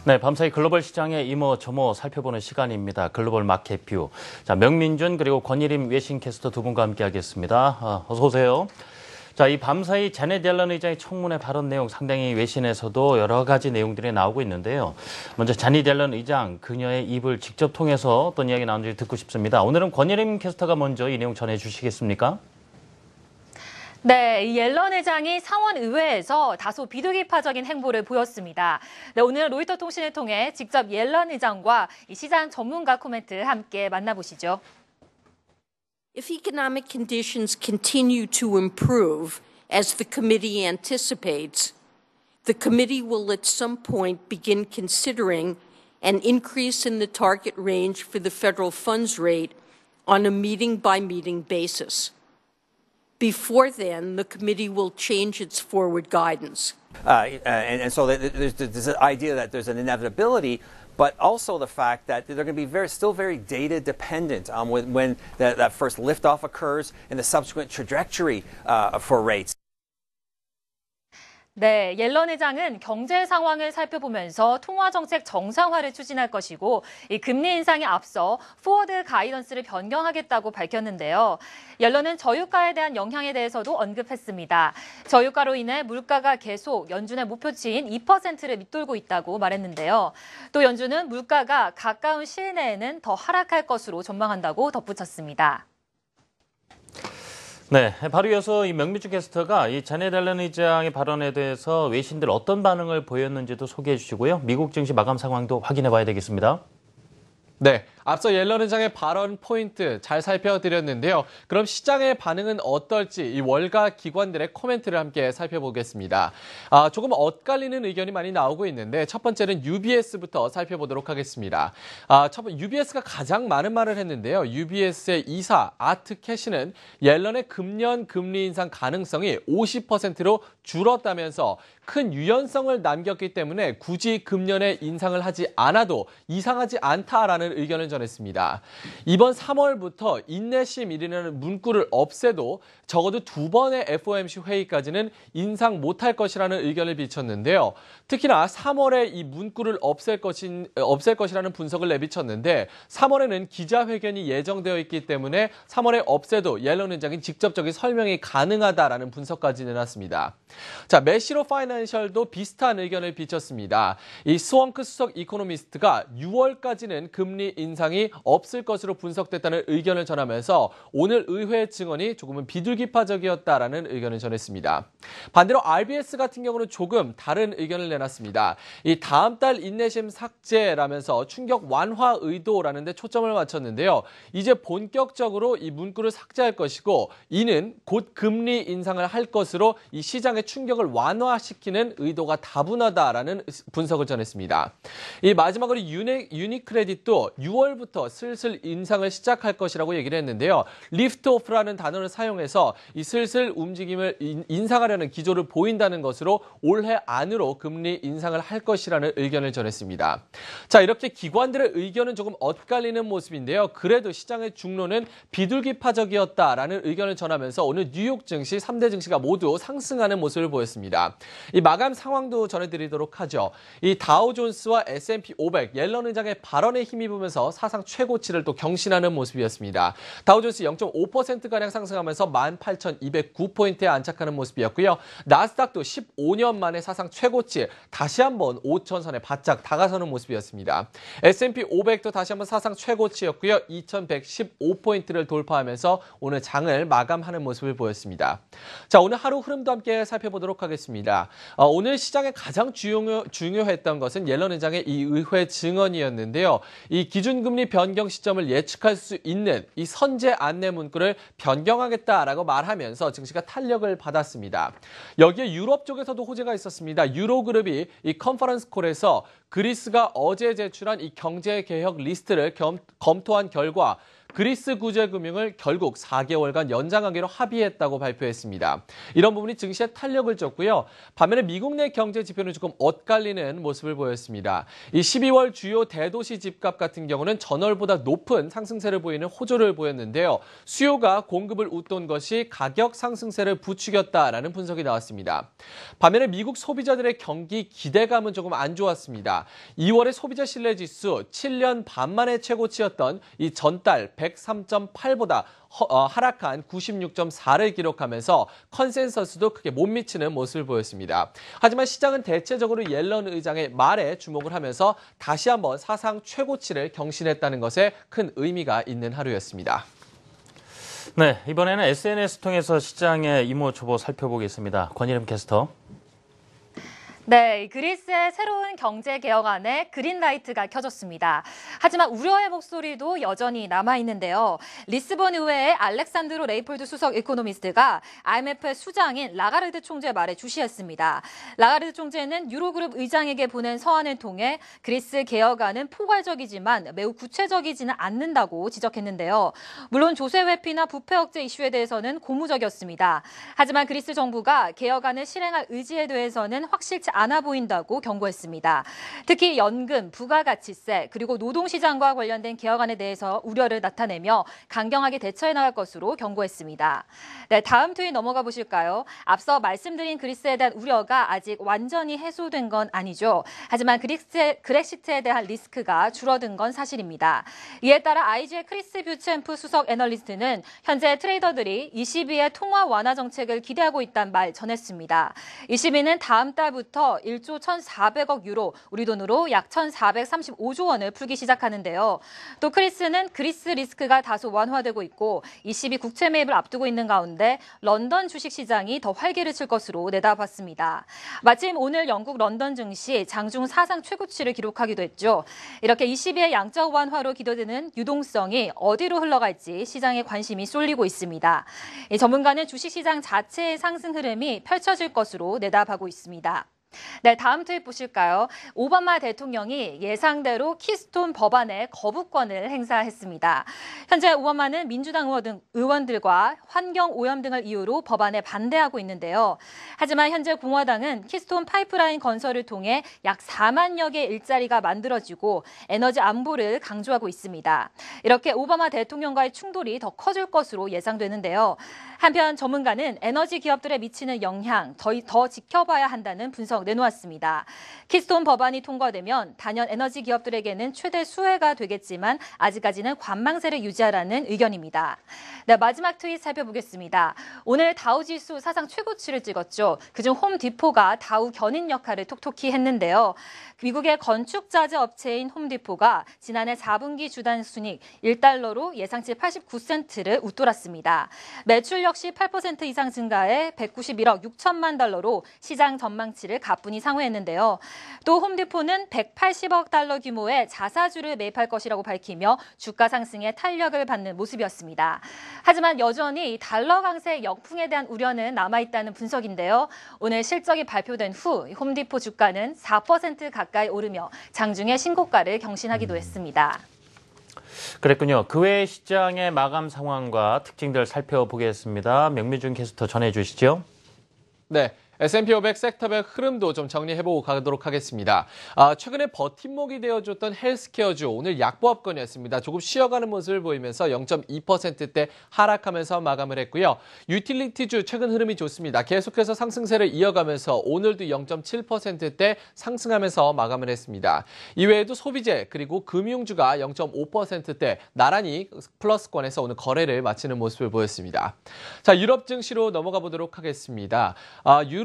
네, 밤사이 글로벌 시장의 이모저모 살펴보는 시간입니다. 글로벌 마켓 뷰. 자, 명민준 그리고 권일임 외신 캐스터 두 분과 함께하겠습니다. 어서 오세요. 자, 이 밤사이 자넷 옐런 의장의 청문회 발언 내용 상당히 외신에서도 여러 가지 내용들이 나오고 있는데요. 먼저 자넷 옐런 의장 그녀의 입을 직접 통해서 어떤 이야기 나오는지 듣고 싶습니다. 오늘은 권일임 캐스터가 먼저 이 내용 전해주시겠습니까? 네, 이 옐런 회장이 상원 의회에서 다소 비둘기파적인 행보를 보였습니다. 네, 오늘 로이터 통신을 통해 직접 옐런 의장과 이 시장 전문가 코멘트 함께 만나보시죠. If economic conditions continue to improve, as the committee anticipates, the committee will at some point begin considering an increase in the target range for the federal funds rate on a meeting-by-meeting basis. Before then, the committee will change its forward guidance. And so there's this idea that there's an inevitability, but also the fact that they're going to be still very data dependent on when that first liftoff occurs and the subsequent trajectory for rates. 네, 옐런 회장은 경제 상황을 살펴보면서 통화 정책 정상화를 추진할 것이고 이 금리 인상에 앞서 포워드 가이던스를 변경하겠다고 밝혔는데요. 옐런은 저유가에 대한 영향에 대해서도 언급했습니다. 저유가로 인해 물가가 계속 연준의 목표치인 2%를 밑돌고 있다고 말했는데요. 또 연준은 물가가 가까운 시일 내에는 더 하락할 것으로 전망한다고 덧붙였습니다. 네, 바로 이어서 이 명민준 캐스터가 이 자넷 옐런 의장의 발언에 대해서 외신들 어떤 반응을 보였는지도 소개해 주시고요. 미국 증시 마감 상황도 확인해 봐야 되겠습니다. 네, 앞서 옐런 의장의 발언 포인트 잘 살펴드렸는데요. 그럼 시장의 반응은 어떨지 이 월가 기관들의 코멘트를 함께 살펴보겠습니다. 조금 엇갈리는 의견이 많이 나오고 있는데 첫 번째는 UBS부터 살펴보도록 하겠습니다. UBS가 가장 많은 말을 했는데요. UBS의 이사 아트 캐시는 옐런의 금년 금리 인상 가능성이 50%로 줄었다면서 큰 유연성을 남겼기 때문에 굳이 금년에 인상을 하지 않아도 이상하지 않다라는 의견을 전했습니다. 이번 3월부터 인내심 1이라는 문구를 없애도 적어도 2번의 FOMC 회의까지는 인상 못할 것이라는 의견을 비쳤는데요. 특히나 3월에 이 문구를 없앨 것이라는 분석을 내비쳤는데 3월에는 기자회견이 예정되어 있기 때문에 3월에 없애도 옐런 의장이 직접적인 설명이 가능하다라는 분석까지 내놨습니다. 자, 매시로 파이낸셜도 비슷한 의견을 비쳤습니다. 이 스원크 수석 이코노미스트가 6월까지는 금리 인상이 없을 것으로 분석됐다는 의견을 전하면서 오늘 의회 증언이 조금은 비둘기파적이었다라는 의견을 전했습니다. 반대로 RBS 같은 경우는 조금 다른 의견을 내놨습니다. 이 다음 달 인내심 삭제라면서 충격 완화 의도라는 데 초점을 맞췄는데요. 이제 본격적으로 이 문구를 삭제할 것이고 이는 곧 금리 인상을 할 것으로 이 시장의 충격을 완화시키는 의도가 다분하다라는 분석을 전했습니다. 이 마지막으로 유니크레딧도 6월부터 슬슬 인상을 시작할 것이라고 얘기를 했는데요. 리프트 오프라는 단어를 사용해서 이 슬슬 움직임을 인상하려는 기조를 보인다는 것으로 올해 안으로 금리 인상을 할 것이라는 의견을 전했습니다. 자, 이렇게 기관들의 의견은 조금 엇갈리는 모습인데요. 그래도 시장의 중론은 비둘기파적이었다라는 의견을 전하면서 오늘 뉴욕 증시 3대 증시가 모두 상승하는 모습을 보였습니다. 이 마감 상황도 전해드리도록 하죠. 이 다우존스와 S&P 500 옐런 의장의 발언에 힘입으면서 사상 최고치를 또 경신하는 모습이었습니다. 다우존스 0.5%가량 상승하면서 18,209포인트에 안착하는 모습이었고요. 나스닥도 15년 만에 사상 최고치 다시 한번 5,000선에 바짝 다가서는 모습이었습니다. S&P 500도 다시 한번 사상 최고치였고요. 2,115포인트를 돌파하면서 오늘 장을 마감하는 모습을 보였습니다. 자, 오늘 하루 흐름도 함께 살펴보도록 하겠습니다. 오늘 시장에 가장 중요했던 것은 옐런 의장의 이 의회 증언이었는데요. 이 기준금리 변경 시점을 예측할 수 있는 이 선제 안내 문구를 변경하겠다라고 말하면서 증시가 탄력을 받았습니다. 여기에 유럽 쪽에서도 호재가 있었습니다. 유로그룹이 이 컨퍼런스 콜에서 그리스가 어제 제출한 이 경제개혁 리스트를 검토한 결과 그리스 구제금융을 결국 4개월간 연장하기로 합의했다고 발표했습니다. 이런 부분이 증시에 탄력을 줬고요. 반면에 미국 내 경제 지표는 조금 엇갈리는 모습을 보였습니다. 이 12월 주요 대도시 집값 같은 경우는 전월보다 높은 상승세를 보이는 호조를 보였는데요. 수요가 공급을 웃돈 것이 가격 상승세를 부추겼다라는 분석이 나왔습니다. 반면에 미국 소비자들의 경기 기대감은 조금 안 좋았습니다. 2월의 소비자 신뢰지수 7년 반 만에 최고치였던 이 전달 103.8보다 하락한 96.4를 기록하면서 컨센서스도 크게 못 미치는 모습을 보였습니다. 하지만 시장은 대체적으로 옐런 의장의 말에 주목을 하면서 다시 한번 사상 최고치를 경신했다는 것에 큰 의미가 있는 하루였습니다. 네, 이번에는 SNS 통해서 시장의 이모저모 살펴보겠습니다. 권희림 캐스터. 네, 그리스의 새로운 경제 개혁안에 그린라이트가 켜졌습니다. 하지만 우려의 목소리도 여전히 남아있는데요. 리스본 의회의 알렉산드로 레이폴드 수석 이코노미스트가 IMF의 수장인 라가르드 총재 말에 주시했습니다. 라가르드 총재는 유로그룹 의장에게 보낸 서한을 통해 그리스 개혁안은 포괄적이지만 매우 구체적이지는 않는다고 지적했는데요. 물론 조세 회피나 부패 억제 이슈에 대해서는 고무적이었습니다. 하지만 그리스 정부가 개혁안을 실행할 의지에 대해서는 확실치 않아 보인다고 경고했습니다. 특히 연금, 부가가치세, 그리고 노동시장과 관련된 개혁안에 대해서 우려를 나타내며 강경하게 대처해 나갈 것으로 경고했습니다. 네, 다음 트윗 넘어가 보실까요? 앞서 말씀드린 그리스에 대한 우려가 아직 완전히 해소된 건 아니죠. 하지만 그렉시트에 대한 리스크가 줄어든 건 사실입니다. 이에 따라 IG의 크리스 뷰챔프 수석 애널리스트는 현재 트레이더들이 ECB의 통화 완화 정책을 기대하고 있다는 말 전했습니다. ECB는 다음 달부터 1조 1,400억 유로, 우리 돈으로 약 1,435조 원을 풀기 시작하는데요. 또 크리스는 그리스 리스크가 다소 완화되고 있고 ECB 국채 매입을 앞두고 있는 가운데 런던 주식시장이 더 활기를 칠 것으로 내다봤습니다. 마침 오늘 영국 런던 증시 장중 사상 최고치를 기록하기도 했죠. 이렇게 ECB의 양적 완화로 기대되는 유동성이 어디로 흘러갈지 시장에 관심이 쏠리고 있습니다. 전문가는 주식시장 자체의 상승 흐름이 펼쳐질 것으로 내다보고 있습니다. 네, 다음 트윗 보실까요? 오바마 대통령이 예상대로 키스톤 법안의 거부권을 행사했습니다. 현재 오바마는 민주당 의원들과 환경 오염 등을 이유로 법안에 반대하고 있는데요. 하지만 현재 공화당은 키스톤 파이프라인 건설을 통해 약 4만여 개의 일자리가 만들어지고 에너지 안보를 강조하고 있습니다. 이렇게 오바마 대통령과의 충돌이 더 커질 것으로 예상되는데요. 한편 전문가는 에너지 기업들에 미치는 영향 더 지켜봐야 한다는 분석 내놓았습니다. 키스톤 법안이 통과되면 단연 에너지 기업들에게는 최대 수혜가 되겠지만 아직까지는 관망세를 유지하라는 의견입니다. 네, 마지막 트윗 살펴보겠습니다. 오늘 다우지수 사상 최고치를 찍었죠. 그중 홈디포가 다우 견인 역할을 톡톡히 했는데요. 미국의 건축자재 업체인 홈디포가 지난해 4분기 주단 순이익 1달러로 예상치 89센트를 웃돌았습니다. 매출 역시 8% 이상 증가해 191억 6천만 달러로 시장 전망치를 가뿐히 상회했는데요. 또 홈디포는 180억 달러 규모의 자사주를 매입할 것이라고 밝히며 주가 상승에 탄력을 받는 모습이었습니다. 하지만 여전히 달러 강세 역풍에 대한 우려는 남아있다는 분석인데요. 오늘 실적이 발표된 후 홈디포 주가는 4% 가까이 오르며 장중에 신고가를 경신하기도 했습니다. 그랬군요. 그 외 시장의 마감 상황과 특징들 살펴보겠습니다. 명민준 캐스터 전해주시죠. 네. S&P 500 섹터별 흐름도 좀 정리해보고 가도록 하겠습니다. 최근에 버팀목이 되어줬던 헬스케어주 오늘 약보합권이었습니다. 조금 쉬어가는 모습을 보이면서 0.2%대 하락하면서 마감을 했고요. 유틸리티주 최근 흐름이 좋습니다. 계속해서 상승세를 이어가면서 오늘도 0.7%대 상승하면서 마감을 했습니다. 이외에도 소비재 그리고 금융주가 0.5%대 나란히 플러스권에서 오늘 거래를 마치는 모습을 보였습니다. 자, 유럽 증시로 넘어가 보도록 하겠습니다.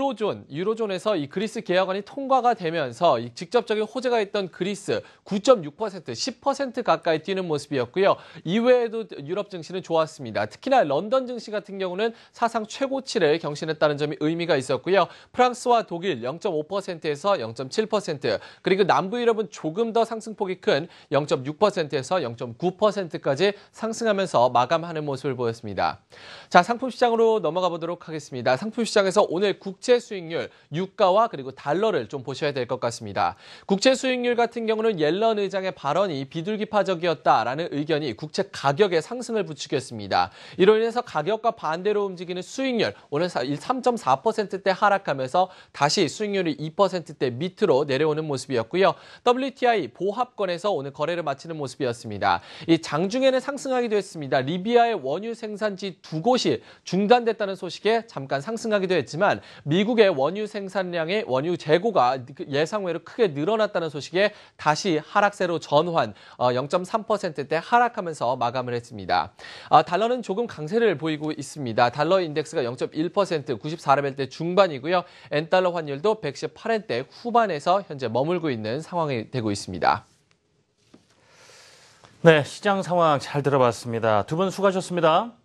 유로존에서 이 그리스 개혁안이 통과가 되면서 이 직접적인 호재가 있던 그리스 9.6%, 10% 가까이 뛰는 모습이었고요. 이외에도 유럽 증시는 좋았습니다. 특히나 런던 증시 같은 경우는 사상 최고치를 경신했다는 점이 의미가 있었고요. 프랑스와 독일 0.5%에서 0.7%, 그리고 남부 유럽은 조금 더 상승폭이 큰 0.6%에서 0.9%까지 상승하면서 마감하는 모습을 보였습니다. 자, 상품 시장으로 넘어가 보도록 하겠습니다. 상품 시장에서 오늘 국제 국채 수익률, 유가와 그리고 달러를 좀 보셔야 될 것 같습니다. 국채 수익률 같은 경우는 옐런 의장의 발언이 비둘기파적이었다라는 의견이 국채 가격에 상승을 부추겼습니다. 이로 인해서 가격과 반대로 움직이는 수익률, 오늘 3.4%대 하락하면서 다시 수익률이 2%대 밑으로 내려오는 모습이었고요. WTI 보합권에서 오늘 거래를 마치는 모습이었습니다. 이 장중에는 상승하기도 했습니다. 리비아의 원유 생산지 두 곳이 중단됐다는 소식에 잠깐 상승하기도 했지만 미국의 원유 생산량의 원유 재고가 예상외로 크게 늘어났다는 소식에 다시 하락세로 전환, 0.3%대 하락하면서 마감을 했습니다. 달러는 조금 강세를 보이고 있습니다. 달러 인덱스가 0.1%, 94레벨대 중반이고요. 엔달러 환율도 118엔대 후반에서 현재 머물고 있는 상황이 되고 있습니다. 네, 시장 상황 잘 들어봤습니다. 두 분 수고하셨습니다.